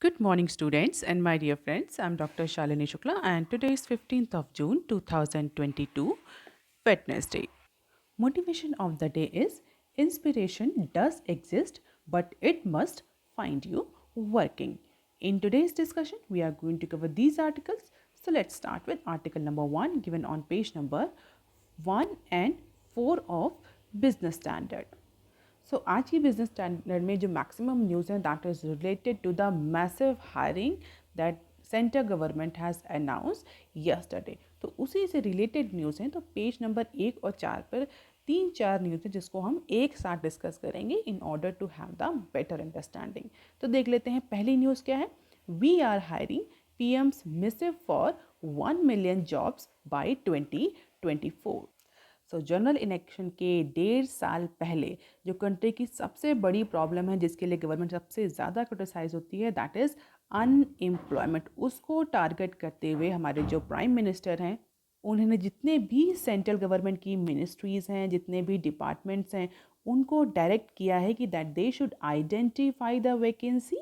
Good morning, students and my dear friends. I'm Dr. Shalini Shukla, and today is 15th of June 2022, Wednesday. Motivation of the day is inspiration does exist, but it must find you working. In today's discussion, we are going to cover these articles. So let's start with article number 1 given on page number 1 and 4 of Business Standard. So आज की business standard में जो maximum news है that is related to the massive hiring that centre government has announce yesterday. तो उसी से related news हैं, तो पेज नंबर 1 और 4 पर 3-4 न्यूज़ है जिसको हम एक साथ डिस्कस करेंगे in order to have the better understanding. तो देख लेते हैं पहली न्यूज़ क्या है। We are hiring PM's missive for 1 million jobs by 2024। So general election के 1.5 साल पहले जो कंट्री की सबसे बड़ी प्रॉब्लम है जिसके लिए गवर्नमेंट सबसे ज़्यादा क्रिटिसाइज होती है दैट इज़ अनएम्प्लॉयमेंट, उसको टारगेट करते हुए हमारे जो प्राइम मिनिस्टर हैं उन्होंने जितने भी सेंट्रल गवर्नमेंट की मिनिस्ट्रीज़ हैं, जितने भी डिपार्टमेंट्स हैं, उनको डायरेक्ट किया है कि that they should identify the vacancy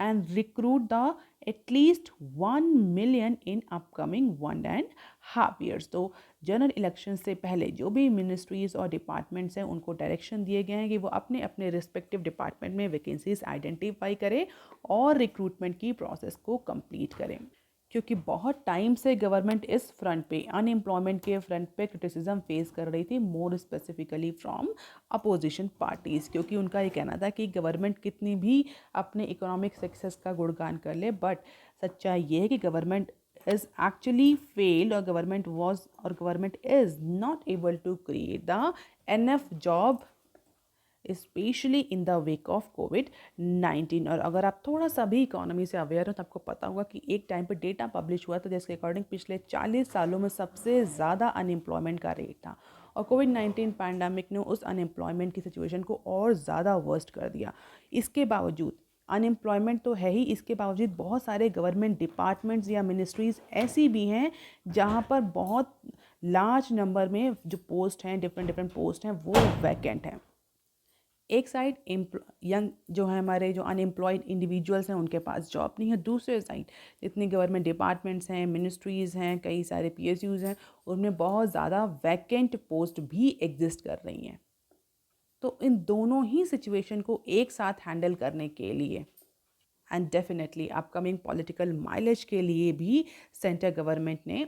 and recruit the at least 1 million in upcoming 1.5 years। तो जनरल इलेक्शन से पहले जो भी मिनिस्ट्रीज़ और डिपार्टमेंट्स हैं उनको डायरेक्शन दिए गए हैं कि वो अपने अपने रिस्पेक्टिव डिपार्टमेंट में वैकेंसीज आइडेंटिफाई करें और रिक्रूटमेंट की प्रोसेस को कंप्लीट करें, क्योंकि बहुत टाइम से गवर्नमेंट इस फ्रंट पे अनएम्प्लॉयमेंट के फ्रंट पे क्रिटिसिज्म फेस कर रही थी, more specifically from opposition parties, क्योंकि उनका ये कहना था कि गवर्नमेंट कितनी भी अपने इकोनॉमिक सक्सेस का गुणगान कर ले बट सच्चाई ये है कि government is actually failed or government is not able to create the enough job specially in the wake of कोविड-19। और अगर आप थोड़ा सा भी इकोनॉमी से अवेयर हो तो आपको पता होगा कि एक टाइम पे डेटा पब्लिश हुआ था जिसके अकॉर्डिंग पिछले 40 सालों में सबसे ज़्यादा अनएम्प्लॉयमेंट का रेट था और कोविड-19 पैंडमिक ने उस अनएम्प्लॉयमेंट की सिचुएशन को और ज़्यादा वर्स्ट कर दिया। इसके बावजूद अनएम्प्लॉयमेंट तो है ही, इसके बावजूद बहुत सारे गवर्नमेंट डिपार्टमेंट्स या मिनिस्ट्रीज़ ऐसी भी हैं जहाँ पर बहुत लार्ज नंबर में जो पोस्ट हैं, डिफरेंट पोस्ट हैं, वो वैकेंट हैं। एक साइड यंग जो है हमारे जो अनएम्प्लॉयड इंडिविजुअल्स हैं उनके पास जॉब नहीं है, दूसरे साइड जितनी गवर्नमेंट डिपार्टमेंट्स हैं, मिनिस्ट्रीज़ हैं, कई सारे PSUs हैं, उनमें बहुत ज़्यादा वैकेंट पोस्ट भी एग्जिस्ट कर रही हैं। तो इन दोनों ही सिचुएशन को एक साथ हैंडल करने के लिए and definitely upcoming political mileage के लिए भी सेंटर गवर्नमेंट ने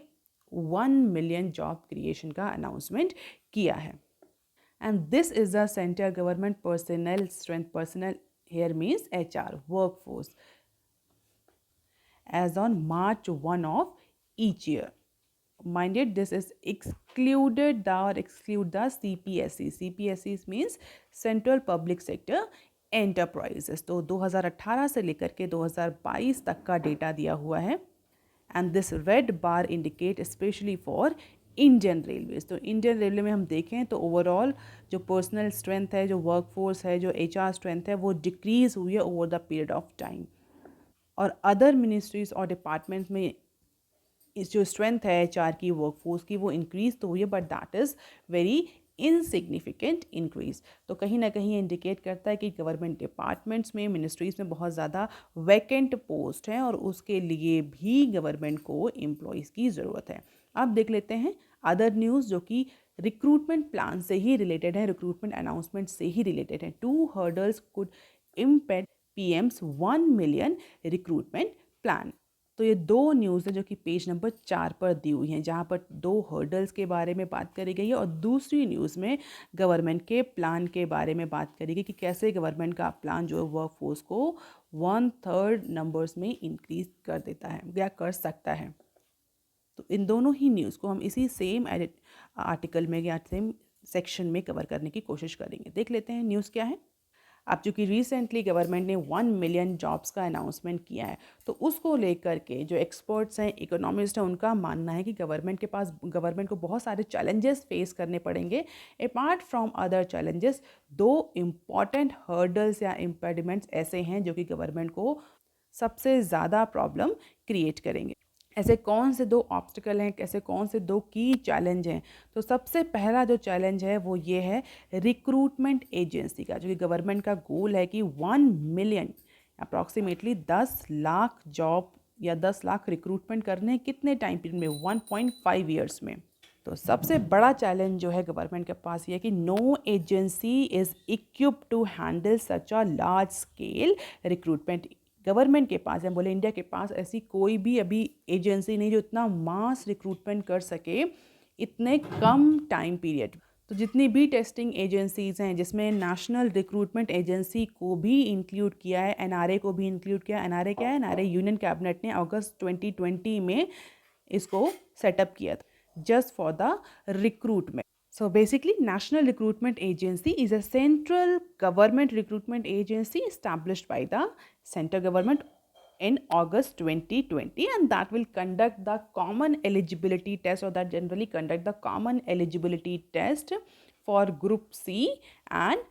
1 मिलियन जॉब क्रिएशन का अनाउंसमेंट किया है। And this is the central government personnel strength. Personnel here means HR, workforce, as on March 1 of each year. Minded, this is exclude the CPSE. CPSE means Central Public Sector Enterprises। तो 2018 से लेकर के 2022 तक का data दिया हुआ है and this red bar indicate specially for Indian railways. तो इंडियन रेलवे में हम देखें तो ओवरऑल जो पर्सनल स्ट्रेंथ है, जो वर्कफोर्स है, जो HR स्ट्रेंथ है, वो डिक्रीज हुई है over the period of time. और अदर मिनिस्ट्रीज और डिपार्टमेंट्स में इस जो स्ट्रेंथ है HR की, वर्कफोर्स की, वो इंक्रीज तो हुई है but that is very insignificant increase. तो कहीं ना कहीं इंडिकेट करता है कि गवर्नमेंट डिपार्टमेंट्स में, मिनिस्ट्रीज़ में बहुत ज़्यादा वैकेंट पोस्ट हैं और उसके लिए भी गवर्नमेंट को एम्प्लॉयज़ की ज़रूरत है। अब देख लेते हैं अदर न्यूज़ जो कि रिक्रूटमेंट प्लान से ही रिलेटेड है, रिक्रूटमेंट अनाउंसमेंट से ही रिलेटेड है। 2 hurdles could इम्पेड PM's 1 million recruitment plan. तो ये 2 न्यूज़ है जो कि पेज नंबर 4 पर दी हुई हैं, जहाँ पर 2 हर्डल्स के बारे में बात करी गई है और दूसरी न्यूज़ में गवर्नमेंट के प्लान के बारे में बात करी गई कि कैसे गवर्नमेंट का प्लान जो है वर्कफोर्स को 1/3 नंबर्स में इंक्रीज कर देता है या कर सकता है। तो इन दोनों ही न्यूज़ को हम इसी सेम आर्टिकल में या सेम सेक्शन में कवर करने की कोशिश करेंगे। देख लेते हैं न्यूज़ क्या है। अब चूँकि रिसेंटली गवर्नमेंट ने 1 मिलियन जॉब्स का अनाउंसमेंट किया है, तो उसको लेकर के जो एक्सपर्ट्स हैं, इकोनॉमिस्ट हैं, उनका मानना है कि गवर्नमेंट को बहुत सारे चैलेंजेस फेस करने पड़ेंगे। Apart from other challenges 2 important hurdles या इम्पेडिमेंट्स ऐसे हैं जो कि गवर्नमेंट को सबसे ज़्यादा प्रॉब्लम क्रिएट करेंगे। ऐसे कौन से 2 ऑब्स्टिकल हैं, कैसे कौन से 2 की चैलेंज हैं। तो सबसे पहला जो चैलेंज है वो ये है रिक्रूटमेंट एजेंसी का, जो कि गवर्नमेंट का गोल है कि 1 मिलियन अप्रॉक्सीमेटली 10 लाख जॉब या 10 लाख रिक्रूटमेंट करने कितने टाइम पीरियड में, 1.5 ईयर्स में। तो सबसे बड़ा चैलेंज जो है गवर्नमेंट के पास ये है कि no agency is equipped to handle such a large scale recruitment. Government के पास, हम बोले इंडिया के पास, ऐसी कोई भी अभी एजेंसी नहीं जो इतना मास रिक्रूटमेंट कर सके इतने कम टाइम पीरियड। तो जितनी भी टेस्टिंग एजेंसीज़ हैं, जिसमें नेशनल रिक्रूटमेंट एजेंसी को भी इंक्लूड किया है, एनआरए को भी इंक्लूड किया। एनआरए क्या है? एनआरए यूनियन कैबिनेट ने अगस्त 2020 में इसको सेटअप किया था just for the recruitment. So basically, National Recruitment Agency is a central government recruitment agency established by the central government in August 2020, and that will conduct the common eligibility test, or that generally conduct the common eligibility test for Group C and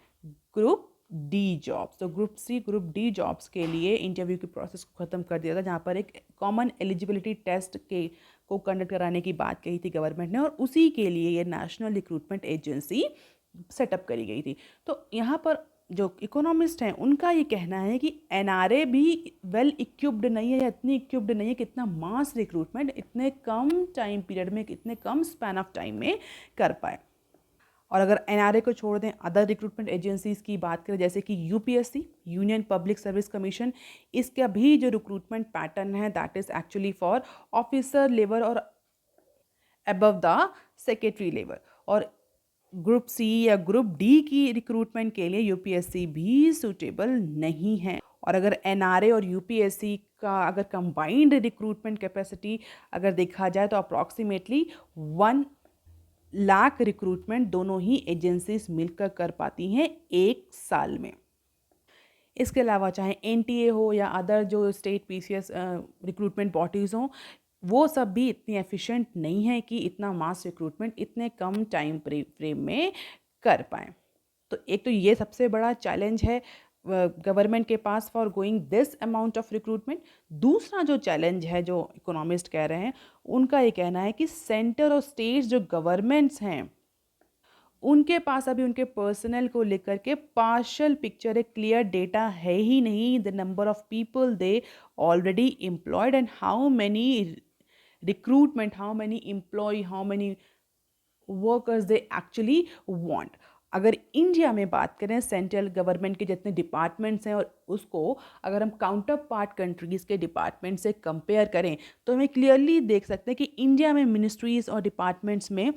Group D jobs. तो group C group D jobs के लिए interview की process को ख़त्म कर दिया था, जहाँ पर एक कॉमन एलिजिबिलिटी टेस्ट के को कंडक्ट कराने की बात कही थी गवर्नमेंट ने, और उसी के लिए ये नेशनल रिक्रूटमेंट एजेंसी सेटअप करी गई थी। तो यहाँ पर जो इकोनॉमिस्ट हैं उनका ये कहना है कि एनआरए भी वेल इक्विप्ड नहीं है, या इतनी इक्विप्ड नहीं है कि इतना मास रिक्रूटमेंट इतने कम टाइम पीरियड में, इतने कम स्पैन ऑफ टाइम में कर पाए। और अगर एनआरए को छोड़ दें, अदर रिक्रूटमेंट एजेंसीज़ की बात करें, जैसे कि UPSC, union public service commission, इसका भी जो रिक्रूटमेंट पैटर्न है that is actually for officer level और अबव द सेक्रेटरी लेवल। और ग्रुप सी या ग्रुप डी की रिक्रूटमेंट के लिए यूपीएससी भी सूटेबल नहीं है। और अगर एनआरए और यूपीएससी का अगर कंबाइंड रिक्रूटमेंट कैपेसिटी अगर देखा जाए तो अप्रॉक्सीमेटली 1 लाख रिक्रूटमेंट दोनों ही एजेंसीज मिलकर कर पाती हैं एक साल में। इसके अलावा चाहे एनटीए हो या अदर जो स्टेट पीसीएस रिक्रूटमेंट बॉडीज़ हों, वो सब भी इतनी एफिशिएंट नहीं है कि इतना मास रिक्रूटमेंट इतने कम टाइम फ्रेम में कर पाएँ। तो एक तो ये सबसे बड़ा चैलेंज है गवर्नमेंट के पास for going this amount of recruitment. दूसरा जो चैलेंज है जो इकोनॉमिस्ट कह रहे हैं, उनका ये कहना है कि सेंटर और स्टेट जो गवर्नमेंट्स हैं उनके पास अभी उनके पर्सनल को लेकर के पार्शियल पिक्चर, एक क्लियर डेटा है ही नहीं। The number of people they already employed and how many recruitment, how many employ, how many workers they actually want. अगर इंडिया में बात करें सेंट्रल गवर्नमेंट के जितने डिपार्टमेंट्स हैं और उसको अगर हम काउंटर पार्ट कंट्रीज़ के डिपार्टमेंट से कंपेयर करें तो हमें क्लियरली देख सकते हैं कि इंडिया में मिनिस्ट्रीज़ और डिपार्टमेंट्स में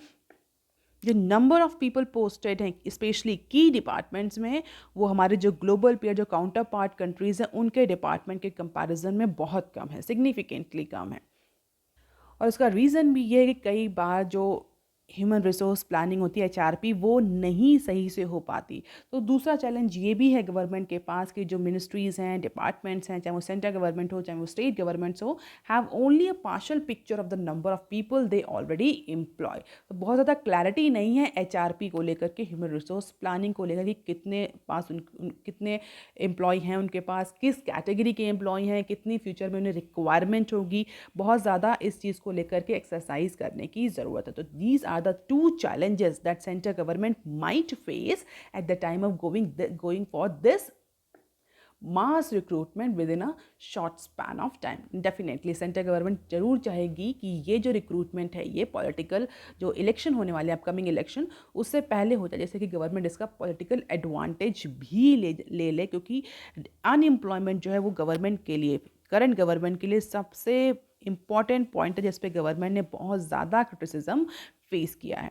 जो नंबर ऑफ़ पीपल पोस्टेड हैं स्पेशली की डिपार्टमेंट्स में, वो हमारे जो ग्लोबल पीयर जो काउंटर पार्ट कंट्रीज़ हैं उनके डिपार्टमेंट के कंपैरिजन में बहुत कम है, सिग्निफिकेंटली कम है। और उसका रीज़न भी ये है कि कई बार जो ह्यूमन रिसोर्स प्लानिंग होती है एचआरपी, वो नहीं सही से हो पाती। तो दूसरा चैलेंज ये भी है गवर्नमेंट के पास कि जो मिनिस्ट्रीज़ हैं, डिपार्टमेंट्स हैं, चाहे वो सेंट्रल गवर्नमेंट हो चाहे वो स्टेट गवर्नमेंट्स हो, have only a partial picture of the number of people they already employ. तो बहुत ज़्यादा क्लैरिटी नहीं है एचआरपी को लेकर के, ह्यूमन रिसोर्स प्लानिंग को लेकर कि कितने पास कितने एम्प्लॉय हैं उनके पास, किस कैटेगरी के एम्प्लॉय हैं, कितनी फ्यूचर में उन्हें रिक्वायरमेंट होगी। बहुत ज़्यादा इस चीज़ को लेकर के एक्सरसाइज करने की ज़रूरत है। तो these are the two challenges that central government might face at the time of going for this mass recruitment within a short span of time. Definitely central government जरूर चाहेगी कि ये जो recruitment है ये political जो election होने वाले upcoming election उससे पहले होता है, जैसे कि गवर्नमेंट इसका political advantage भी ले क्योंकि unemployment जो है वो गवर्नमेंट के लिए, करंट गवर्नमेंट के लिए सबसे इम्पॉर्टेंट पॉइंट है जिस पे गवर्नमेंट ने बहुत ज़्यादा क्रिटिसिज्म फेस किया है।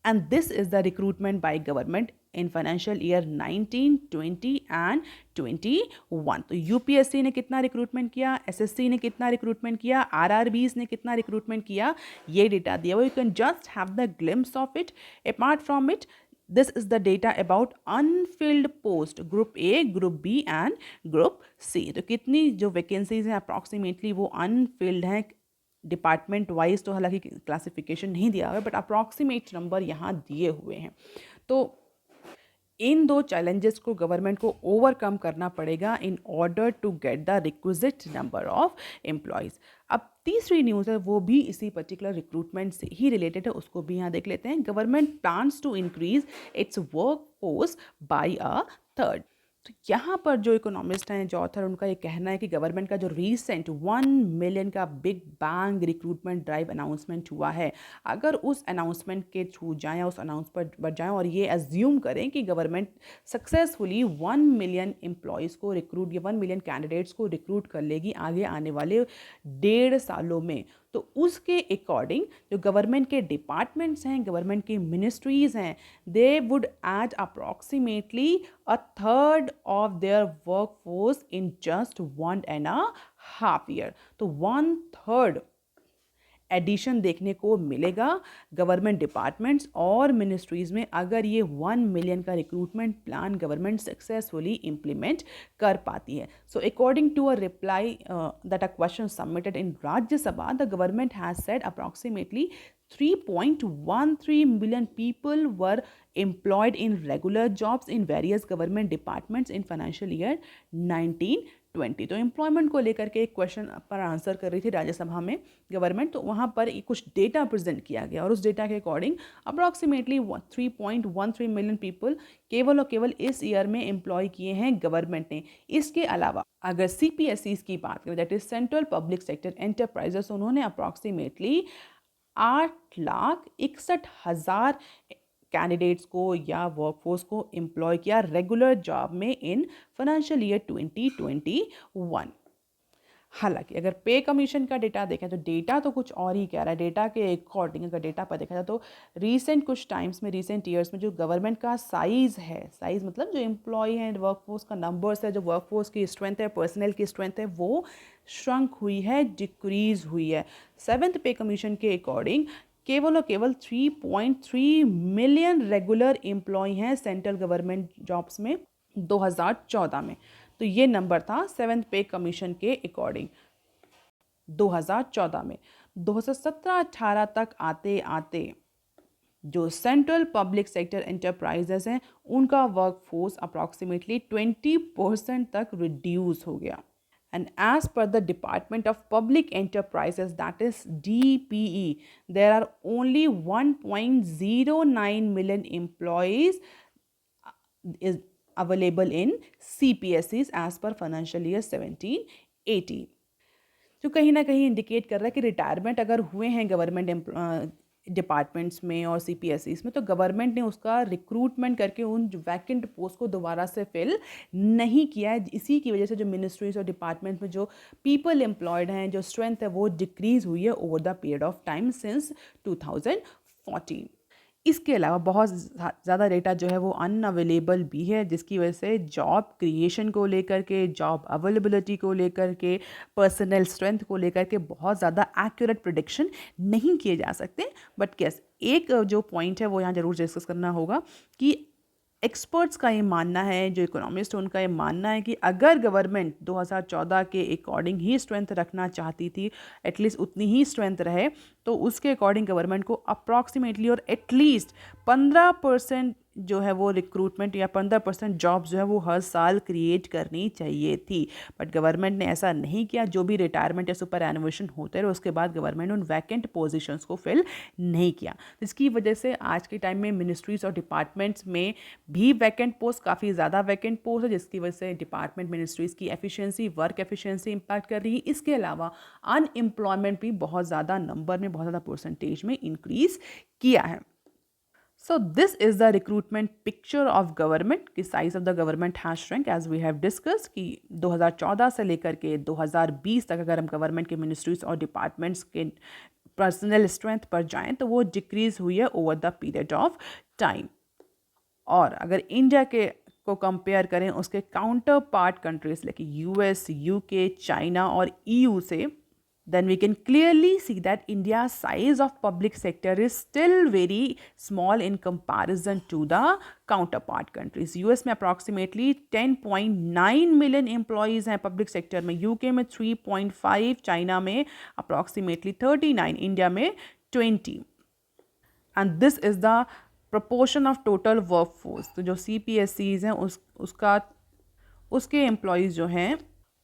And this is the recruitment by government in financial year 19, 20 and 21। तो यूपीएससी ने कितना रिक्रूटमेंट किया, एसएससी ने कितना रिक्रूटमेंट किया, आरआरबीज ने कितना रिक्रूटमेंट किया, ये डेटा दिया हुआ। You can just have the glimpse of it. Apart from it, this is the data about unfilled post, group A, group B and group C। तो कितनी जो वैकेंसीज हैं अप्रॉक्सीमेटली वो अनफिल्ड हैं डिपार्टमेंट वाइज, तो हालांकि क्लासिफिकेशन नहीं दिया हुआ है बट अप्रॉक्सीमेट नंबर यहाँ दिए हुए हैं। तो इन दो चैलेंजेस को गवर्नमेंट को ओवरकम करना पड़ेगा in order to get the requisite number of employees. अब तीसरी न्यूज़ है वो भी इसी पर्टिकुलर रिक्रूटमेंट से ही रिलेटेड है, उसको भी यहाँ देख लेते हैं। Government plans to increase its work force by a third. तो यहाँ पर जो इकोनॉमिस्ट हैं, जो ऑथर, उनका ये कहना है कि गवर्नमेंट का जो रीसेंट 1 मिलियन का big bang recruitment drive announcement हुआ है, अगर उस अनाउंसमेंट के थ्रू जाएँ, उस अनाउंसमेंट पर जाएँ और ये एज्यूम करें कि गवर्नमेंट सक्सेसफुली 1 मिलियन एम्प्लॉयज़ को रिक्रूट या 1 मिलियन कैंडिडेट्स को रिक्रूट कर लेगी आगे आने वाले 1.5 सालों में, तो उसके अकॉर्डिंग जो गवर्नमेंट के डिपार्टमेंट्स हैं, गवर्नमेंट की मिनिस्ट्रीज़ हैं, they would add approximately a third of their workforce in just 1.5 year. तो 1/3 एडिशन देखने को मिलेगा गवर्नमेंट डिपार्टमेंट्स और मिनिस्ट्रीज़ में, अगर ये 1 मिलियन का recruitment plan government successfully implement कर पाती है. So according to a reply that a question submitted in Rajya Sabha, the government has said approximately 3.13 million people were employed in regular jobs in various government departments in financial year 1920. तो employment को लेकर के एक question पर answer कर रही थी राज्यसभा में गवर्नमेंट, तो वहाँ पर कुछ डेटा प्रेजेंट किया गया और उस डेटा के अकॉर्डिंग अप्रॉक्सीमेटली 3.13 मिलियन पीपल केवल और केवल इस ईयर में एम्प्लॉय किए हैं गवर्नमेंट ने. इसके अलावा अगर CPSEs की बात करें, that is central public sector enterprises, उन्होंने अप्रॉक्सीमेटली 8,61,000 कैंडिडेट्स को या वर्कफोर्स को एम्प्लॉय किया रेगुलर जॉब में इन फाइनेंशियल ईयर 2021. हालांकि अगर पे कमीशन का डेटा देखें तो डेटा तो कुछ और ही कह रहा है. डेटा के अकॉर्डिंग अगर डेटा पर देखा जाए तो रीसेंट कुछ टाइम्स में, रीसेंट ईयर्स में जो गवर्नमेंट का साइज़ है, साइज़ मतलब जो एम्प्लॉय हैं, वर्कफोर्स का नंबर्स है, जो वर्कफोर्स की स्ट्रेंथ है, पर्सनल की स्ट्रेंथ है, वो श्रंक हुई है, डिक्रीज हुई है. 7th पे कमीशन के अकॉर्डिंग केवल और केवल 3.3 मिलियन रेगुलर एम्प्लॉय हैं सेंट्रल गवर्नमेंट जॉब्स में 2014 में. तो ये नंबर था 7th पे कमीशन के अकॉर्डिंग 2014 में. 2017-18 तक आते आते जो सेंट्रल पब्लिक सेक्टर एंटरप्राइजेस हैं, उनका वर्कफोर्स अप्रॉक्सीमेटली 20% तक रिड्यूस हो गया. And as per the Department of Public Enterprises, that is DPE, there are only 1.09 million employees is available in CPSEs as per financial year 17-18. जो कहीं ना कहीं indicate कर रहा है कि रिटायरमेंट अगर हुए हैं गवर्नमेंट डिपार्टमेंट्स में और CPSEs में, तो गवर्नमेंट ने उसका रिक्रूटमेंट करके उन वैकेंट पोस्ट को दोबारा से फिल नहीं किया है. इसी की वजह से जो मिनिस्ट्रीज और डिपार्टमेंट में जो पीपल एम्प्लॉयड हैं, जो स्ट्रेंथ है, वो डिक्रीज हुई है over the period of time since 2014. इसके अलावा बहुत ज़्यादा डेटा जो है वो अनअवेलेबल भी है, जिसकी वजह से जॉब क्रिएशन को लेकर के, जॉब अवेलेबिलिटी को लेकर के, पर्सनल स्ट्रेंथ को लेकर के बहुत ज़्यादा एक्यूरेट प्रेडिक्शन नहीं किए जा सकते. बट यस, एक जो पॉइंट है वो यहाँ ज़रूर डिस्कस करना होगा कि एक्सपर्ट्स का ये मानना है, जो इकोनॉमिस्ट है उनका ये मानना है कि अगर गवर्नमेंट 2014 के अकॉर्डिंग ही स्ट्रेंथ रखना चाहती थी, एटलीस्ट उतनी ही स्ट्रेंथ रहे, तो उसके अकॉर्डिंग गवर्नमेंट को अप्रॉक्सीमेटली और एटलीस्ट 15% जो है वो रिक्रूटमेंट या 15% जॉब्स जो है वो हर साल क्रिएट करनी चाहिए थी. बट गवर्नमेंट ने ऐसा नहीं किया. जो भी रिटायरमेंट या सुपर एनुएशन होते रहे, उसके बाद गवर्नमेंट उन वैकेंट पोजीशंस को फिल नहीं किया. इसकी वजह से आज के टाइम में मिनिस्ट्रीज और डिपार्टमेंट्स में भी वैकेंट पोस्ट, काफ़ी ज़्यादा वैकेंट पोस्ट है, जिसकी वजह से डिपार्टमेंट मिनिस्ट्रीज की एफिशिएंसी, वर्क एफिशिएंसी इम्पैक्ट कर रही है. इसके अलावा अनएम्प्लॉयमेंट भी बहुत ज़्यादा नंबर में, बहुत ज़्यादा परसेंटेज में इंक्रीज किया है. So this is the recruitment picture of government कि size of the government has shrunk as we have discussed कि 2014 से लेकर के 2020 तक अगर हम गवर्नमेंट के मिनिस्ट्रीज और डिपार्टमेंट्स के पर्सनल स्ट्रेंथ पर जाएं तो वो डिक्रीज हुई है over the period of time. और अगर इंडिया के को कंपेयर करें उसके counter part countries like US, UK, China और EU से, then we can clearly see that India's size of public sector is still very small in comparison to the counterpart countries. US में approximately 10.9 million employees हैं public sector में, UK में 3.5, China में approximately 39, India में 20. And this is the proportion of total workforce. तो जो CPSEs हैं उसके एम्प्लॉयज़ जो हैं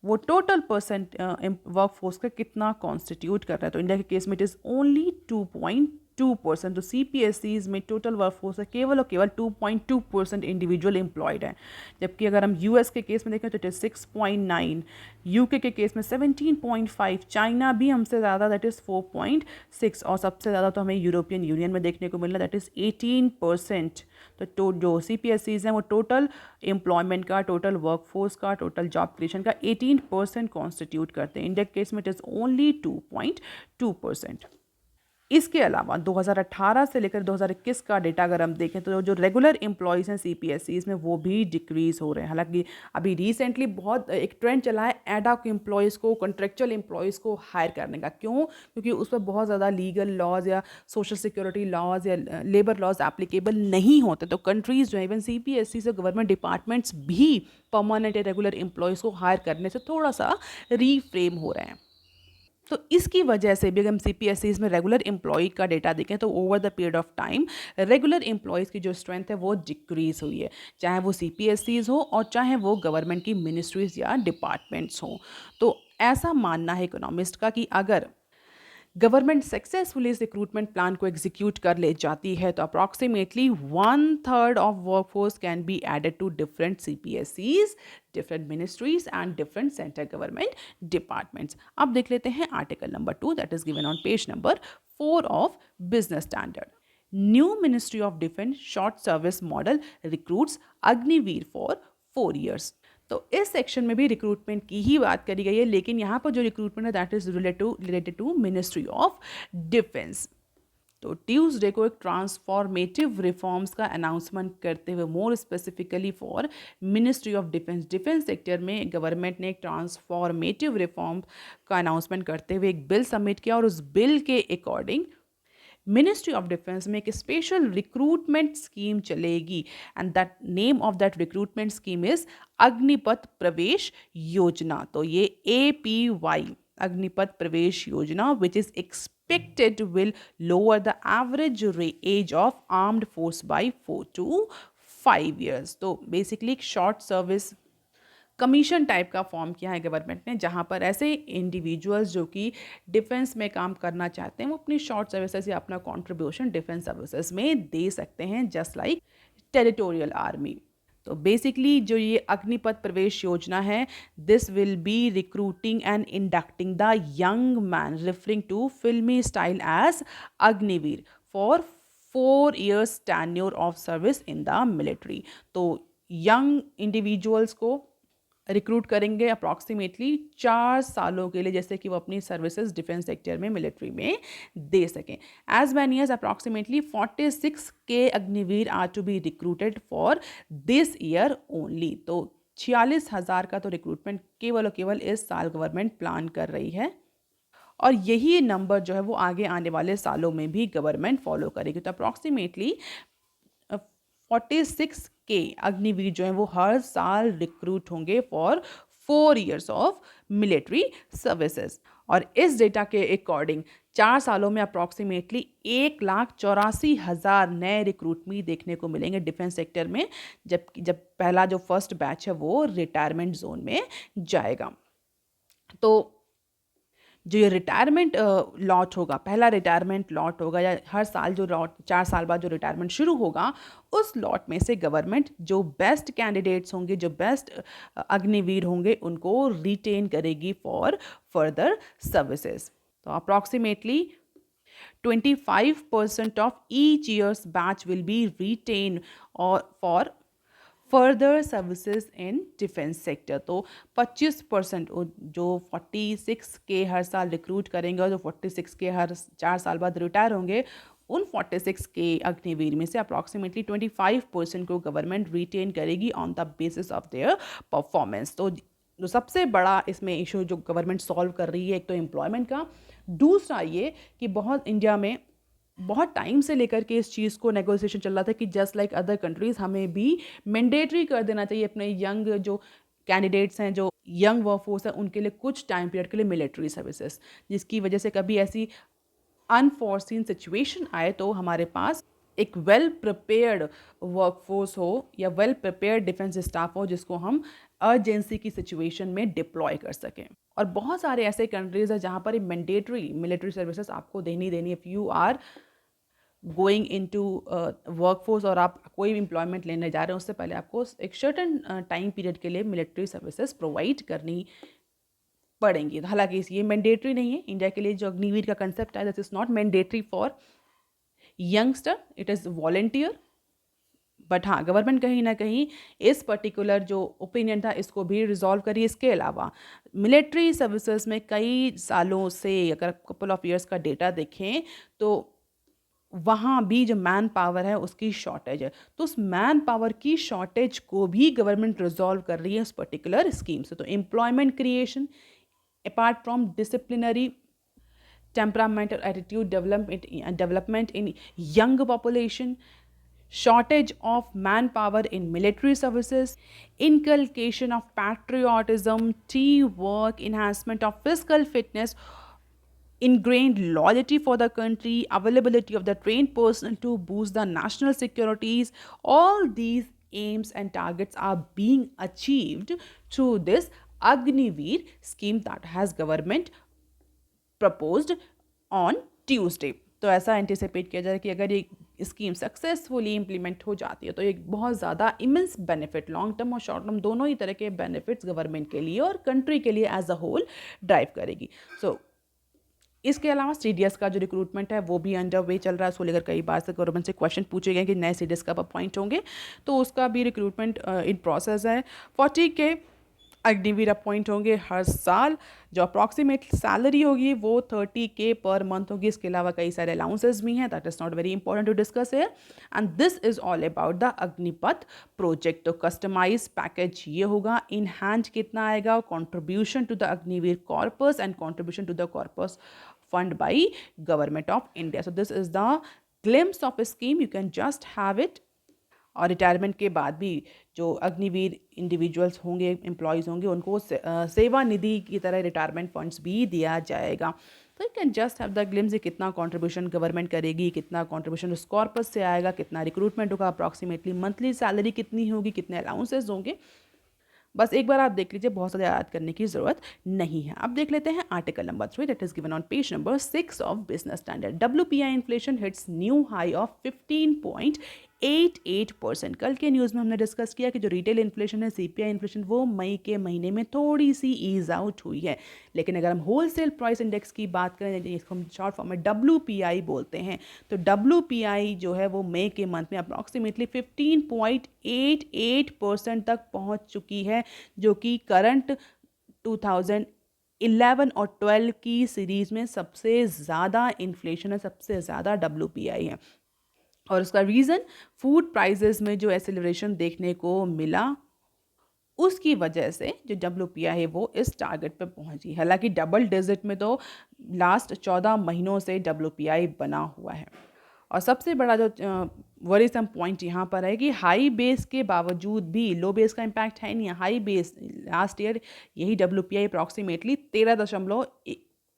वो टोटल परसेंट वर्कफोर्स का कितना कॉन्स्टिट्यूट कर रहा है. तो इंडिया के केस में इट इज़ ओनली 2.2%. 2%। तो CPSCs में टोटल वर्कफोर्स है केवल और केवल 2.2% इंडिविजुअल एम्प्लॉयड है, जबकि अगर हम US के केस में देखें तो इट इज़ 6.9, UK के केस में 17.5, चाइना भी हमसे ज़्यादा दैट इज़ 4.6, और सबसे ज़्यादा तो हमें यूरोपियन यूनियन में देखने को मिल रहा है दैट इज़ 18%। तो जो CPSCs हैं वो टोटल एम्प्लॉयमेंट का, टोटल वर्कफोर्स का, टोटल जॉब क्रिएशन का 18% कॉन्स्टिट्यूट करते हैं। इंडिया केस में इट इज़ ओनली 2.2%। इसके अलावा 2018 से लेकर 2021 का डेटा अगर हम देखें तो जो रेगुलर एम्प्लॉयज़ हैं CPSCs में वो भी डिक्रीज़ हो रहे हैं। हालांकि अभी रिसेंटली बहुत एक ट्रेंड चला है एडॉक एम्प्लॉयज़ को, कॉन्ट्रेक्चुअल एम्प्लॉयज़ को हायर करने का। क्यों? क्योंकि उस पर बहुत ज़्यादा लीगल लॉज या सोशल सिक्योरिटी लॉज या लेबर लॉज एप्लीकेबल नहीं होते। तो कंट्रीज़ जो है इवन CPSC से गवर्नमेंट डिपार्टमेंट्स भी परमानेंट या रेगुलर एम्प्लॉयज़ को हायर करने से थोड़ा सा रीफ्रेम हो रहे हैं। तो इसकी वजह से भी अगर हम CPSCs में रेगुलर एम्प्लॉय का डेटा देखें तो over the period of time regular employees की जो स्ट्रेंथ है वो डिक्रीज हुई है, चाहे वो CPSCs हो और चाहे वो गवर्नमेंट की मिनिस्ट्रीज या डिपार्टमेंट्स हों। तो ऐसा मानना है इकोनॉमिस्ट का कि अगर गवर्नमेंट सक्सेसफुली इस रिक्रूटमेंट प्लान को एग्जीक्यूट कर ले जाती है तो अप्रॉक्सीमेटली 1/3 of workforce can be added to different CPSCs, different ministries and different central government departments. अब देख लेते हैं article number 2 that is given on page number 4 of business standard. New ministry of defence short service model recruits Agniveer for 4 years। तो इस section में भी recruitment की ही बात करी गई है, लेकिन यहाँ पर जो रिक्रूटमेंट है that is related to ministry of defence. तो ट्यूसडे को एक ट्रांसफॉर्मेटिव रिफॉर्म्स का अनाउंसमेंट करते हुए more specifically for ministry of defence, defence sector में गवर्नमेंट ने एक ट्रांसफॉर्मेटिव रिफॉर्म का अनाउंसमेंट करते हुए एक बिल सबमिट किया और उस बिल के अकॉर्डिंग मिनिस्ट्री ऑफ डिफेंस में एक स्पेशल रिक्रूटमेंट स्कीम चलेगी and that name of that recruitment scheme is Agnipath प्रवेश योजना। तो ये APY अग्निपथ प्रवेश Yojana which is expected will lower the average age of armed force by 4 to 5 years। तो basically एक short service commission type का form किया है गवर्नमेंट ने, जहां पर ऐसे इंडिविजुअल्स जो कि डिफेंस में काम करना चाहते हैं वो अपनी शॉर्ट सर्विसेज या अपना कंट्रीब्यूशन डिफेंस सर्विसेज में दे सकते हैं जस्ट लाइक टेरिटोरियल आर्मी। तो बेसिकली जो ये अग्निपथ प्रवेश योजना है this will be recruiting and inducting the young man referring to filmy style as Agniveer for 4 years tenure of service in the military. तो यंग इंडिविजुअल्स को रिक्रूट करेंगे अप्रॉक्सीमेटली 4 सालों के लिए, जैसे कि वो अपनी सर्विसेज डिफेंस सेक्टर में मिलिट्री में दे सकें। As many as approximately 46K Agniveer are to be recruited for this year only. तो 46,000 का तो रिक्रूटमेंट केवल और केवल इस साल गवर्नमेंट प्लान कर रही है और यही नंबर जो है वो आगे आने वाले सालों में भी गवर्नमेंट फॉलो करेगी। तो अप्रॉक्सीमेटली 46K अग्निवीर जो है वो हर साल रिक्रूट होंगे for 4 years of military services. और इस डेटा के अकॉर्डिंग 4 सालों में अप्रॉक्सीमेटली 1,84,000 नए रिक्रूटमेंट देखने को मिलेंगे डिफेंस सेक्टर में, जब पहला जो फर्स्ट बैच है वो रिटायरमेंट जोन में जाएगा। तो जो ये रिटायरमेंट लॉट होगा, पहला रिटायरमेंट लॉट होगा या हर साल जो लॉट 4 साल बाद जो रिटायरमेंट शुरू होगा उस लॉट में से गवर्नमेंट जो बेस्ट कैंडिडेट्स होंगे, जो बेस्ट अग्निवीर होंगे उनको रिटेन करेगी फॉर फर्दर सर्विसेज। तो approximately 25% of each years batch will be retain और for further services in defence sector. तो 25% जो 46K हर साल रिक्रूट करेंगे और जो 46K हर 4 साल बाद रिटायर होंगे, उन 46K अग्निवीर में से अप्रॉक्सीमेटली 25% को गवर्नमेंट रिटेन करेगी on the basis of their performance. तो जो सबसे बड़ा इसमें इशू जो गवर्नमेंट सॉल्व कर रही है, एक तो एम्प्लॉयमेंट का, दूसरा ये कि बहुत इंडिया में बहुत टाइम से लेकर के इस चीज़ को नेगोशिएशन चल रहा था कि जस्ट लाइक अदर कंट्रीज़ हमें भी मैंडेटरी कर देना चाहिए अपने यंग जो कैंडिडेट्स हैं, जो यंग वर्कफोर्स है, उनके लिए कुछ टाइम पीरियड के लिए मिलिट्री सर्विसेज, जिसकी वजह से कभी ऐसी अनफॉर्सीन सिचुएशन आए तो हमारे पास एक वेल प्रिपेयर्ड वर्कफोर्स हो या वेल प्रिपेयर्ड डिफेंस स्टाफ हो जिसको हम अर्जेंसी की सिचुएशन में डिप्लॉय कर सकें। और बहुत सारे ऐसे कंट्रीज़ हैं जहाँ पर मैंडेटरी मिलिट्री सर्विसेज आपको देनी if you are going into workforce और आप कोई भी एम्प्लॉयमेंट लेने जा रहे हैं उससे पहले आपको एक सर्टन टाइम पीरियड के लिए मिलिट्री सर्विसेज प्रोवाइड करनी पड़ेंगी। हालांकि ये मैंडेटरी नहीं है। इंडिया के लिए जो अग्निवीर का कंसेप्ट है, this is not mandatory for youngster, it is volunteer. But हाँ, गवर्नमेंट कहीं ना कहीं इस पर्टिकुलर जो ओपिनियन था इसको भी रिजॉल्व करी। इसके अलावा मिलिट्री सर्विसेज में कई सालों से, अगर कपल ऑफ ईयर्स का डेटा देखें तो वहाँ भी जो मैन पावर है उसकी शॉर्टेज है। तो उस मैन पावर की शॉर्टेज को भी गवर्नमेंट रिजॉल्व कर रही है उस पर्टिकुलर स्कीम से। तो employment creation, apart from disciplinary temperamental attitude development in young population, shortage of manpower in military services, inculcation of patriotism, teamwork, enhancement of physical fitness, ingrained loyalty for the country, availability of the trained person to boost the national securities. All these aims and targets are being achieved through this Agniveer scheme that has government proposed on Tuesday. तो ऐसा anticipate किया जा रहा है कि अगर ये scheme successfully implement हो जाती है तो एक बहुत ज़्यादा इमेंस बेनिफिट, लॉन्ग टर्म और शॉर्ट टर्म दोनों ही तरह के बेनिफिट्स गवर्नमेंट के लिए और कंट्री के लिए एज अ होल ड्राइव करेगी। सो इसके अलावा सीडीएस का जो रिक्रूटमेंट है वो भी अंडर वे चल रहा है। उसको लेकर कई बार से गवर्नमेंट से क्वेश्चन पूछे गए कि नए सीडीएस कब अपॉइंट होंगे, तो उसका भी रिक्रूटमेंट इन प्रोसेस है। 40 के अग्निवीर अपॉइंट होंगे हर साल। जो अप्रॉक्सीमेट सैलरी होगी वो 30K पर मंथ होगी। इसके अलावा कई सारे अलाउंसेस भी हैं, that is not very important to discuss here. And this is all about the Agnipath project. तो कस्टमाइज पैकेज ये होगा। इन हैंड कितना आएगा, contribution to the Agniveer corpus and contribution to the corpus fund by government of India. So this is the glimpse of a scheme, you can just have it. और retirement के बाद भी जो Agniveer individuals होंगे, employees होंगे, उनको सेवा निधि की तरह रिटायरमेंट फंड्स भी दिया जाएगा। तो you can just have the glimpse, कितना कंट्रीब्यूशन गवर्नमेंट करेगी, कितना कंट्रीब्यूशन उस कॉर्पस से आएगा, कितना रिक्रूटमेंट होगा, अप्रॉक्सीमेटली मंथली सैलरी कितनी होगी, कितने अलाउंसेस होंगे। बस एक बार आप देख लीजिए, बहुत ज़्यादा याद करने की ज़रूरत नहीं है। अब देख लेते हैं article number 3 that is given on page number 6 of business standard. WPI inflation hits new high of 15.88%। कल के न्यूज़ में हमने डिस्कस किया कि जो रिटेल इन्फ्लेशन है, CPI इन्फ्लेशन, वो मई के महीने में थोड़ी सी ईज आउट हुई है। लेकिन अगर हम होलसेल प्राइस इंडेक्स की बात करें, जिसको हम शॉर्ट फॉर्म में WPI बोलते हैं, तो WPI जो है वो मई के मंथ में अप्रॉक्सीमेटली 15.88% तक पहुंच चुकी है, जो कि करंट 2011 और 12 की सीरीज में सबसे ज़्यादा इन्फ्लेशन है, सबसे ज़्यादा WPI है। और उसका रीज़न फूड प्राइसेस में जो एक्सेलरेशन देखने को मिला, उसकी वजह से जो WPI है वो इस टारगेट पे पहुंची। हालांकि डबल डिजिट में तो लास्ट 14 महीनों से WPI बना हुआ है। और सबसे बड़ा जो वरीसम पॉइंट यहाँ पर है कि हाई बेस के बावजूद भी, लो बेस का इम्पैक्ट है नहीं, हाई बेस लास्ट ईयर यही WPI अप्रॉक्सीमेटली 13.11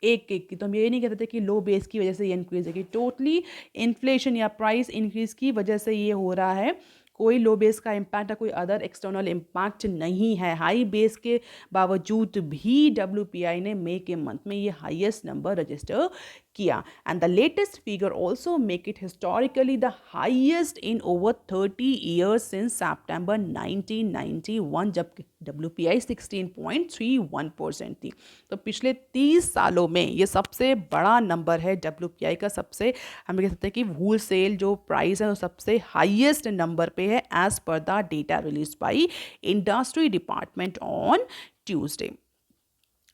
की। तो हम ये नहीं कहते थे कि लो बेस की वजह से ये इंक्रीज है, कि टोटली इन्फ्लेशन या प्राइस इंक्रीज की वजह से ये हो रहा है। कोई लो बेस का इम्पैक्ट या कोई अदर एक्सटर्नल इम्पैक्ट नहीं है। हाई बेस के बावजूद भी WPI ने मई के मंथ में ये हाईएस्ट नंबर रजिस्टर किया। And the latest figure also make it historically the highest in over 30 years since September 1991, जब WPI 16.31% थी। तो पिछले 30 सालों में ये सबसे बड़ा नंबर है WPI का। सबसे हम कह सकते हैं कि होल सेल जो प्राइस है वो सबसे हाईएस्ट नंबर पे है as per the data release by industry department on Tuesday.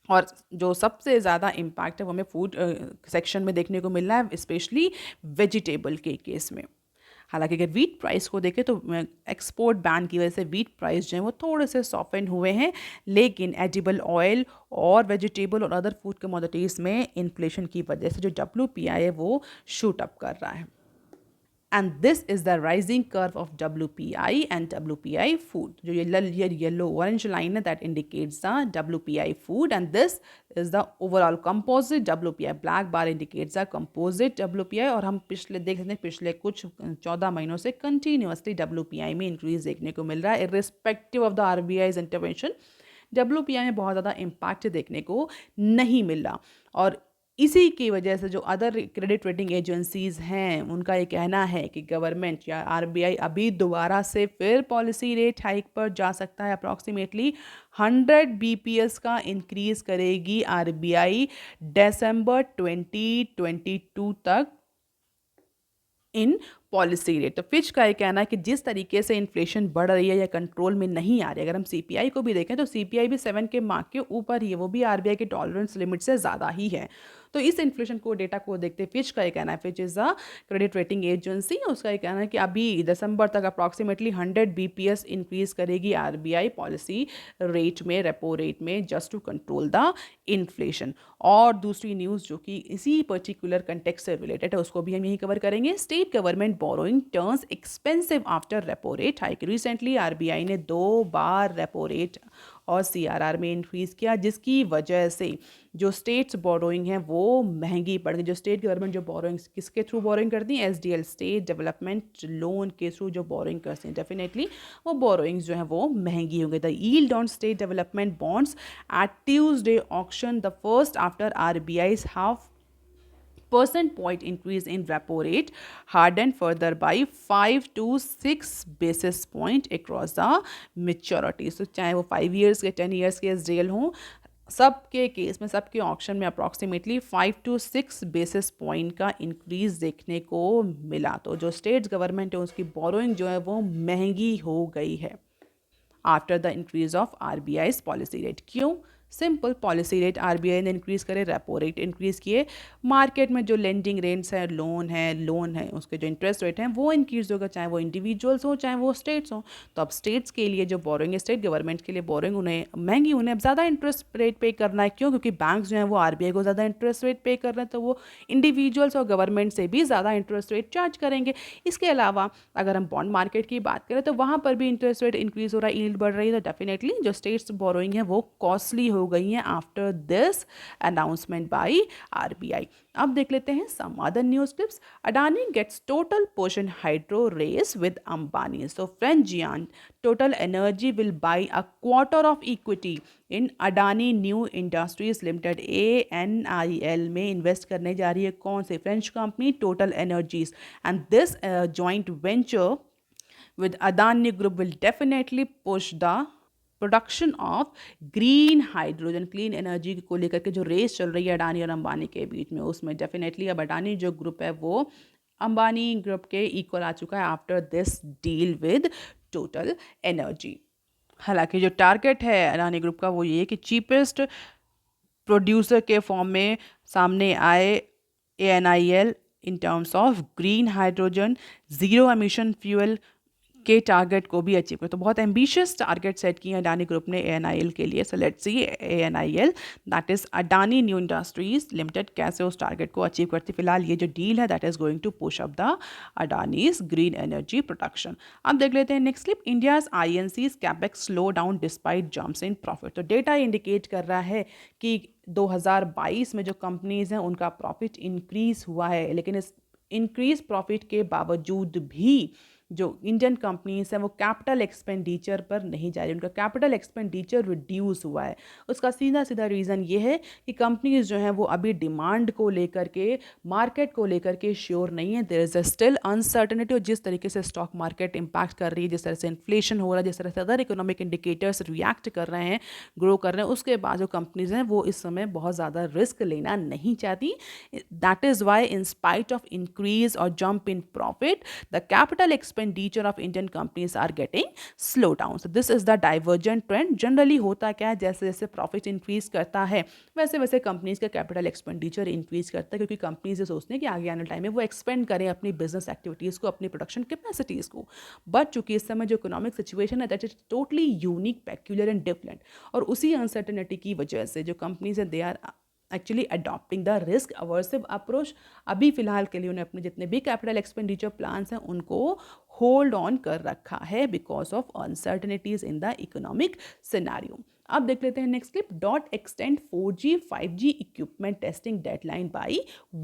और जो सबसे ज़्यादा इम्पैक्ट है वो हमें फूड सेक्शन में देखने को मिल रहा है, स्पेशली वेजिटेबल के केस में। हालांकि अगर वीट प्राइस को देखें तो एक्सपोर्ट बैन की वजह से वीट प्राइस जो है वो थोड़े से सॉफ्टन हुए हैं, लेकिन एडिबल ऑयल और वेजिटेबल और अदर फूड कमोडिटीज़ में इन्फ्लेशन की वजह से जो WPI है वो शूट अप कर रहा है। And this is the rising curve of WPI and WPI food. जो ये yellow orange line है that indicates the WPI food, and this is the overall composite WPI. Black bar indicates the composite WPI। और हम पिछले देख सकते हैं, पिछले कुछ 14 महीनों से कंटिन्यूसली WPI में इंक्रीज देखने को मिल रहा है, irrespective of the RBI's intervention। WPI में बहुत ज़्यादा इम्पैक्ट देखने को नहीं मिल रहा। और इसी की वजह से जो अदर क्रेडिट रेटिंग एजेंसीज हैं उनका ये कहना है कि गवर्नमेंट या आरबीआई अभी दोबारा से फिर पॉलिसी रेट हाइक पर जा सकता है। अप्रॉक्सीमेटली 100 बीपीएस का इंक्रीज करेगी आरबीआई दिसंबर 2022 तक इन पॉलिसी रेट। तो फिच का ये कहना है कि जिस तरीके से इन्फ्लेशन बढ़ रही है या कंट्रोल में नहीं आ रही है, अगर हम सीपीआई को भी देखें तो सीपीआई भी 7 के मार्क के ऊपर ही है, वो भी आरबीआई के टॉलरेंस लिमिट से ज़्यादा ही है। तो इस इन्फ्लेशन को डेटा को देखते फिच का ये कहना है, Fitch is a credit rating agency, उसका ये कहना है कि अभी दिसंबर तक अप्रॉक्सीमेटली 100 बीपीएस इंक्रीज करेगी आरबीआई पॉलिसी रेट में, रेपो रेट में, just to control the inflation. और दूसरी न्यूज़ जो कि इसी पर्टिकुलर कंटेक्स्ट से रिलेटेड है उसको भी हम यही कवर करेंगे। State government borrowing turns expensive after repo rate hike. Recently RBI ने 2 बार रेपो रेट और सीआरआर में इंक्रीज़ किया, जिसकी वजह से जो स्टेट्स बोरोइंग हैं वो महंगी पड़ गई। जो स्टेट गवर्नमेंट जो बोरोइंग किसके थ्रू बोरोइंग करती हैं, एसडीएल स्टेट डेवलपमेंट लोन के थ्रू जो बोरोइंग करती हैं, डेफिनेटली वो बोरोइंग्स जो हैं वो महंगी होंगी। The yield on state development bonds eight Tuesday auction, the first after RBI's half percent point increase in repo rate, hardened further by 5 to 6 basis point across the maturity. So चाहे वो 5 years के 10 years के SDL हों, सबके case में, सबके auction में approximately 5 to 6 basis point का इंक्रीज देखने को मिला। तो जो स्टेट गवर्नमेंट है उसकी बोरोइंग जो है वो महंगी हो गई है after the increase of RBI's policy rate. क्यों? सिंपल, पॉलिसी रेट आरबीआई ने इंक्रीज़ करे, रेपो रेट इंक्रीज़ किए, मार्केट में जो लेंडिंग रेट्स हैं, लोन है उसके जो इंटरेस्ट रेट हैं वो इंक्रीज़ होगा, चाहे वो इंडिविजुअल्स हो चाहे वो स्टेट्स हो। तो अब स्टेट्स के लिए जो बोरिंग है, स्टेट गवर्नमेंट के लिए बोरिंग उन्हें महंगी, उन्हें अब ज़्यादा इंटरेस्ट रेट पे करना है। क्यों? क्योंकि बैंक जो हैं वो आरबीआई को ज़्यादा इंटरेस्ट रेट पे कर रहे हैं, तो वो इंडिविजुअल्स और गवर्नमेंट से भी ज़्यादा इंटरेस्ट रेट चार्ज करेंगे। इसके अलावा अगर हम बॉन्ड मार्केट की बात करें तो वहाँ पर भी इंटरेस्ट रेट इंक्रीज़ हो रहा है, यील्ड बढ़ रही है, तो डेफिनेटली जो स्टेट्स बोरोइंग है वो कॉस्टली हो गई हैं after this announcement by RBI. अब देख लेते हैं some other news clips. Adani gets total portion hydro race with Ambani. So French giant total energy will buy a quarter of equity in Adani new industries limited, ANIL में invest करने जा रही है। कौन से? French company total energies. And this joint venture with Adani Group will definitely push the production of green hydrogen, clean energy को लेकर के जो रेस चल रही है अडानी और अंबानी के बीच में, उसमें डेफिनेटली अब अडानी जो ग्रुप है वो अंबानी ग्रुप के इक्वल आ चुका है after this deal with total energy. हालांकि जो टारगेट है अडानी ग्रुप का वो ये कि चीपेस्ट प्रोड्यूसर के फॉर्म में सामने आए ANIL in terms of green hydrogen, zero emission fuel के टारगेट को भी अचीव कर। तो बहुत एम्बिशियस टारगेट सेट किए हैं अडानी ग्रुप ने ANIL के लिए। So let's see ANIL that is Adani new industries limited कैसे उस टारगेट को अचीव करती। फिलहाल ये जो डील है that is going to push up the Adani's green energy production. अब देख लेते हैं next clip. India's INC's capex slow down despite jumps in profit. तो डेटा इंडिकेट कर रहा है कि 2022 में जो कंपनीज हैं उनका प्रॉफिट इंक्रीज हुआ है, लेकिन इस इंक्रीज प्रॉफिट के बावजूद भी जो इंडियन कंपनीज हैं वो कैपिटल एक्सपेंडिचर पर नहीं जा रही, उनका कैपिटल एक्सपेंडिचर रिड्यूस हुआ है। उसका सीधा सीधा रीज़न ये है कि कंपनीज जो हैं वो अभी डिमांड को लेकर के, मार्केट को लेकर के श्योर नहीं है। There is a still uncertainty. और जिस तरीके से स्टॉक मार्केट इम्पैक्ट कर रही है, जिस तरह से इन्फ्लेशन हो रहा है, जिस तरह से अदर इकोनॉमिक इंडिकेटर्स रिएक्ट कर रहे हैं, ग्रो कर रहे हैं, उसके बाद जो कंपनीज हैं वो इस समय बहुत ज़्यादा रिस्क लेना नहीं चाहती। That is why in spite of increase और jump in profit the capital expenditure of Indian companies are getting slow down. So this is the divergent trend. Generally होता क्या है, जैसे जैसे प्रॉफिट इंक्रीज करता है वैसे वैसे कंपनीज का कैपिटल एक्सपेंडिचर इंक्रीज करता है, क्योंकि कंपनीज ये सोचते हैं कि आगे आने टाइम में वो एक्सपेंड करें अपनी बिजनेस एक्टिविटीज़ को, अपनी प्रोडक्शन कैपेसिटीज़ को। बट चूंकि इस समय जो इकोनॉमिक सिचुएशन है that is totally unique, peculiar and different, और उसी अनसर्टेनिटी की वजह से जो कंपनीज हैं they are actually adopting the risk averse approach. अभी फिलहाल के लिए उन्हें अपने जितने भी कैपिटल एक्सपेंडिचर प्लान्स हैं उनको होल्ड ऑन कर रखा है because of uncertainties in the economic scenario. अब देख लेते हैं next clip, dot extend 4G 5G equipment testing deadline by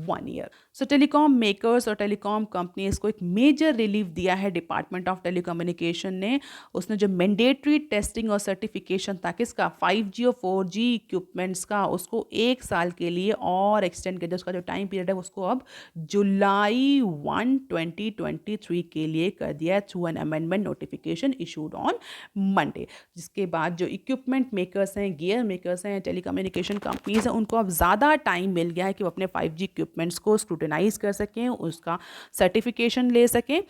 1 year. So telecom makers और टेलीकॉम कंपनीज को एक मेजर रिलीफ दिया है डिपार्टमेंट ऑफ टेलीकम्युनिकेशन ने। उसने जो मैंडेटरी टेस्टिंग और सर्टिफिकेशन था किसका, 5G और 4G इक्विपमेंट्स का, उसको 1 साल के लिए और एक्सटेंड कर दिया। उसका जो टाइम पीरियड है उसको अब जुलाई 1 2023 के लिए कर दिया है through an amendment notification issued on Monday. जिसके बाद जो इक्विपमेंट मेकर्स हैं, गियर मेकर्स हैं, टेलीकम्युनिकेशन कंपनीज हैं, उनको अब ज़्यादा टाइम मिल गया है कि वो अपने 5G इक्विपमेंट्स को स्क्रूटनाइज कर सकें, उसका सर्टिफिकेशन ले सकें,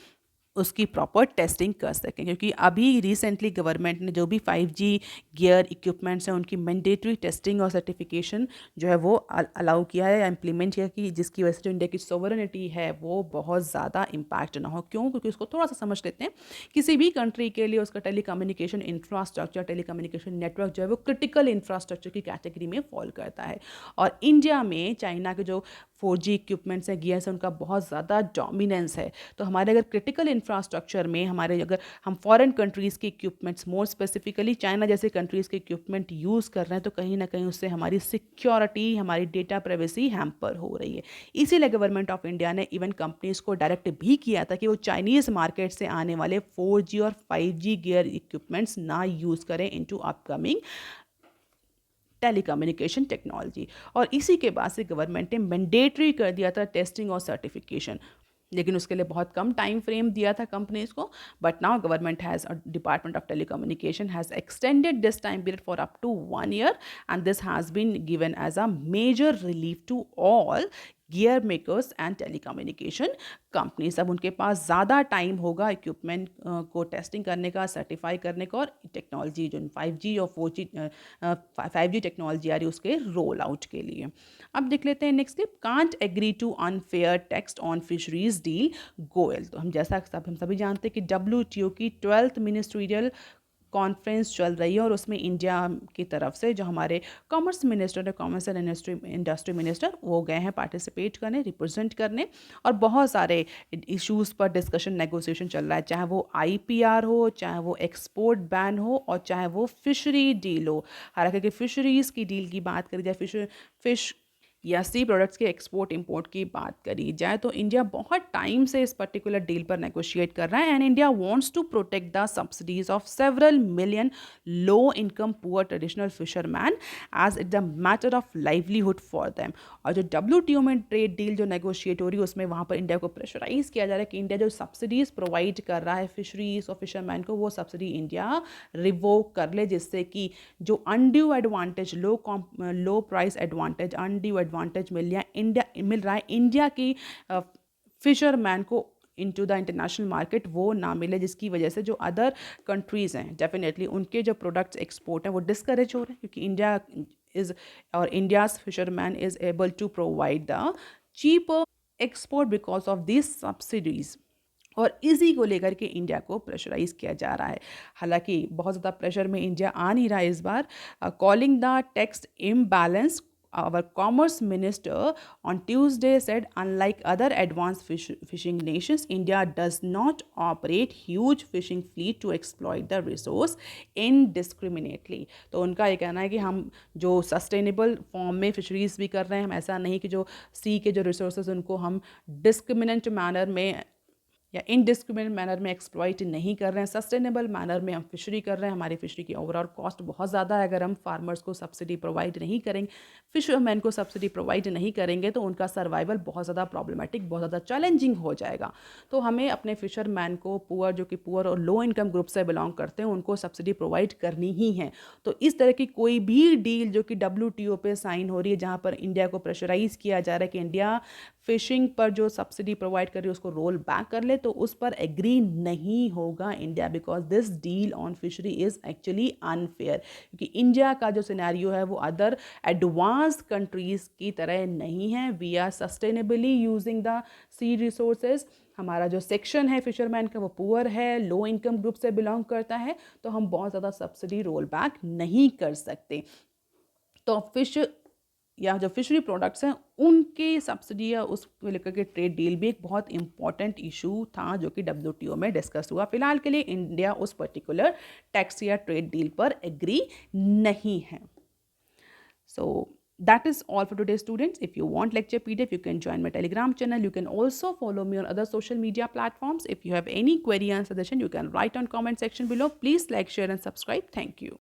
उसकी प्रॉपर टेस्टिंग कर सकें। क्योंकि अभी रिसेंटली गवर्नमेंट ने जो भी 5G गियर इक्विपमेंट्स हैं उनकी मैंडेटरी टेस्टिंग और सर्टिफिकेशन जो है वो अलाउ किया है या इम्प्लीमेंट किया, कि जिसकी वजह से जो इंडिया की सोवरेनिटी है वो बहुत ज़्यादा इम्पैक्ट ना हो। क्यों? क्योंकि उसको थोड़ा सा समझ लेते हैं, किसी भी कंट्री के लिए उसका टेलीकम्युनिकेशन इंफ्रास्ट्रक्चर, टेलीकम्युनिकेशन नेटवर्क जो है वो क्रिटिकल इंफ्रास्ट्रक्चर की कैटेगरी में फॉल करता है। और इंडिया में चाइना के जो 4G इक्विपमेंट्स हैं, गियर्स हैं, उनका बहुत ज़्यादा डोमिनेंस है। तो हमारे अगर क्रिटिकल इंफ्रास्ट्रक्चर में हमारे अगर हम फॉरेन कंट्रीज़ के इक्विपमेंट्स, मोर स्पेसिफिकली चाइना जैसे कंट्रीज़ के इक्विपमेंट यूज़ कर रहे हैं, तो कहीं ना कहीं उससे हमारी सिक्योरिटी, हमारी डेटा प्राइवेसी हैम्पर हो रही है। इसीलिए गवर्नमेंट ऑफ इंडिया ने इवन कंपनीज़ को डायरेक्ट भी किया था कि वो चाइनीज़ मार्केट से आने वाले 4G और 5G गियर इक्विपमेंट्स ना यूज़ करें इनटू अपकमिंग टेलीकम्युनिकेशन टेक्नोलॉजी। और इसी के बाद से गवर्नमेंट ने मैंडेटरी कर दिया था टेस्टिंग और सर्टिफिकेशन, लेकिन उसके लिए बहुत कम टाइम फ्रेम दिया था कंपनीज को। But now government has, department of telecommunication has extended this time period for up to 1 year and this has been given as a major relief to all gear makers and telecommunication companies. अब उनके पास ज़्यादा time होगा equipment को testing करने का, certify करने का, और टेक्नोलॉजी जो 5G और 5G टेक्नोलॉजी आ रही है उसके रोल आउट के लिए। अब देख लेते हैं next clip, can't agree to unfair tax on fisheries deal Goyal. तो हम सभी जानते हैं कि WTO की 12th मिनिस्ट्रियल कॉन्फ्रेंस चल रही है और उसमें इंडिया की तरफ से जो हमारे कॉमर्स मिनिस्टर है, कॉमर्स एंड इंडस्ट्री मिनिस्टर, वो गए हैं पार्टिसिपेट करने, रिप्रेजेंट करने, और बहुत सारे इश्यूज़ पर डिस्कशन, नेगोशिएशन चल रहा है, चाहे वो IPR हो, चाहे वो एक्सपोर्ट बैन हो, और चाहे वो फिशरी डील हो। हालांकि फिशरीज़ की डील की बात करी जाए, फिश या सी प्रोडक्ट्स के एक्सपोर्ट इंपोर्ट की बात करी जाए, तो इंडिया बहुत टाइम से इस पर्टिकुलर डील पर नेगोशिएट कर रहा है and India wants to protect the subsidies of several million low income poor traditional fisherman as it's a matter of livelihood for them. और जो WTO में ट्रेड डील जो नेगोशिएट हो रही है उसमें वहाँ पर इंडिया को प्रेशराइज किया जा रहा है कि इंडिया जो सब्सिडीज प्रोवाइड कर रहा है फिशरीज और फिशरमैन को, वो सब्सिडी इंडिया रिवोक कर ले, जिससे कि जो undue advantage, low price advantage, undue advantage मिल रहा है इंडिया की फिशरमैन को इनटू द इंटरनेशनल मार्केट, वो ना मिले, जिसकी वजह से जो अदर कंट्रीज़ हैं डेफिनेटली उनके जो प्रोडक्ट्स एक्सपोर्ट हैं वो डिस्करेज हो रहे हैं, क्योंकि इंडिया इज़ और India's fisherman is able to provide the cheaper export because of this subsidies. और इसी को लेकर के इंडिया को प्रेशराइज किया जा रहा है। हालांकि बहुत ज़्यादा प्रेशर में इंडिया आ नहीं रहा है इस बार। Calling the tax imbalance, our commerce minister on Tuesday said, unlike other advanced fishing nations, India does not operate huge fishing fleet to exploit the resource indiscriminately। तो उनका ये कहना है कि हम जो सस्टेनेबल फॉर्म में फिशरीज भी कर रहे हैं, हम ऐसा नहीं कि जो सी के जो रिसोर्सेज उनको हम डिस्क्रिमिनेंट मैनर में या इनडिस्क्रिमिनेट मैनर में एक्सप्लॉइट नहीं कर रहे हैं, सस्टेनेबल मैनर में हम फिशरी कर रहे हैं। हमारी फिशरी की ओवरऑल कॉस्ट बहुत ज़्यादा है। अगर हम फार्मर्स को सब्सिडी प्रोवाइड नहीं करेंगे, फिशरमैन को सब्सिडी प्रोवाइड नहीं करेंगे, तो उनका सर्वाइवल बहुत ज़्यादा प्रॉब्लमेटिक, बहुत ज़्यादा चैलेंजिंग हो जाएगा। तो हमें अपने फिशरमैन को, पुअर जो कि पुअर और लो इनकम ग्रुप से बिलोंग करते हैं, उनको सब्सिडी प्रोवाइड करनी ही है। तो इस तरह की कोई भी डील जो कि WTO पे साइन हो रही है, जहाँ पर इंडिया को प्रेशराइज किया जा रहा है कि इंडिया फिशिंग पर जो सब्सिडी प्रोवाइड कर रही है उसको रोल बैक कर ले, तो उस पर एग्री नहीं होगा India, because this deal on fishery is actually unfair. क्योंकि इंडिया का जो सिनेरियो है वो अदर एडवांस्ड कंट्रीज़ की तरह नहीं है। We are sustainably using the sea resources. हमारा जो सेक्शन है फिशरमैन का वो पुअर है, लो इनकम ग्रुप से बिलोंग करता है, तो हम बहुत ज़्यादा सब्सिडी रोल बैक नहीं कर सकते। तो फिश या जो फिशरी प्रोडक्ट्स हैं उनके सब्सिडी या उसको लेकर के ट्रेड डील भी एक बहुत इंपॉर्टेंट इशू था जो कि WTO में डिस्कस हुआ। फिलहाल के लिए इंडिया उस पर्टिकुलर टैक्स या ट्रेड डील पर एग्री नहीं है। So that is all for today, students. If you want lecture PDF, you can join my Telegram channel. You can also follow me on other social media platforms. If you have any query and suggestion, you can write on comment section below. Please like, share and subscribe. Thank you.